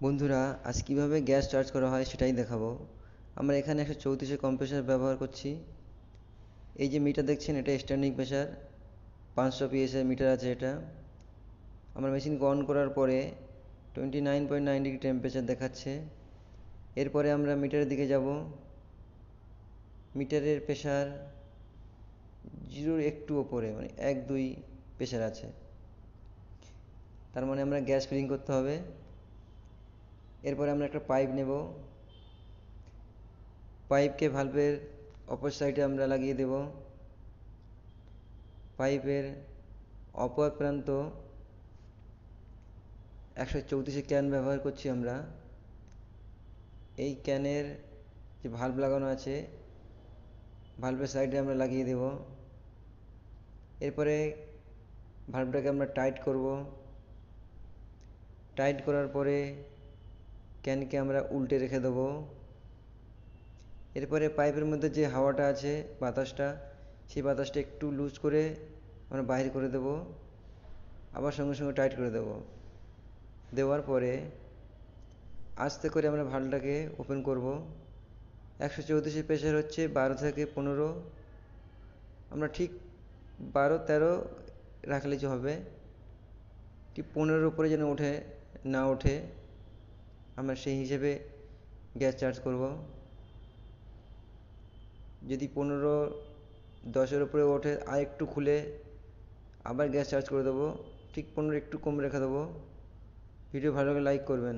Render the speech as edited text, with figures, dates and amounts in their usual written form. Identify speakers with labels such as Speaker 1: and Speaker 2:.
Speaker 1: বন্ধুরা, আজ কিভাবে গ্যাস চার্জ করা হয় সেটাই দেখাবো। আমরা এখানে 134 কম্প্রেসার ব্যবহার করছি। এই যে মিটার দেখছেন, এটা স্ট্যান্ডিং প্রেসার, 500 PSI মিটার আছে এটা। আমার মেশিনকে অন করার পরে 29.9 ডিগ্রি টেম্পারেচার দেখাচ্ছে। এরপরে আমরা মিটারের দিকে যাব। মিটারের প্রেসার 0-র একটু ওপরে, মানে 1-2 প্রেসার আছে। তার মানে আমরা গ্যাস ফিলিং করতে হবে। এরপরে আমরা একটা পাইপ নেব। পাইপকে ভালভের অপর সাইডে আমরা লাগিয়ে দেব। পাইপের অপর প্রান্ত 134 ক্যান ব্যবহার করছি আমরা। এই ক্যানের যে ভালভ লাগানো আছে, ভালভের সাইডে আমরা লাগিয়ে দেব। এরপরে ভালভটাকে আমরা টাইট করব। টাইট করার পরে ক্যানকে আমরা উল্টে রেখে দেবো। এরপরে পাইপের মধ্যে যে হাওয়াটা আছে, বাতাসটা, সেই বাতাসটা একটু লুজ করে আমরা বাইরে করে দেব। আবার সঙ্গে সঙ্গে টাইট করে দেব। দেওয়ার পরে আস্তে করে আমরা ভালভটাকে ওপেন করব। 134 প্রেসার হচ্ছে 12 থেকে 15। আমরা ঠিক 12-13 রাখলে যে হবে, ঠিক 15-র উপরে যেন না ওঠে, আমরা সেই হিসেবে গ্যাস চার্জ করব। যদি 15-10-এর উপরে ওঠে, আর একটু খুলে আবার গ্যাস চার্জ করে দেবো। ঠিক 15 একটু কম রেখে দেবো। ভিডিও ভালো লাগলে লাইক করবেন।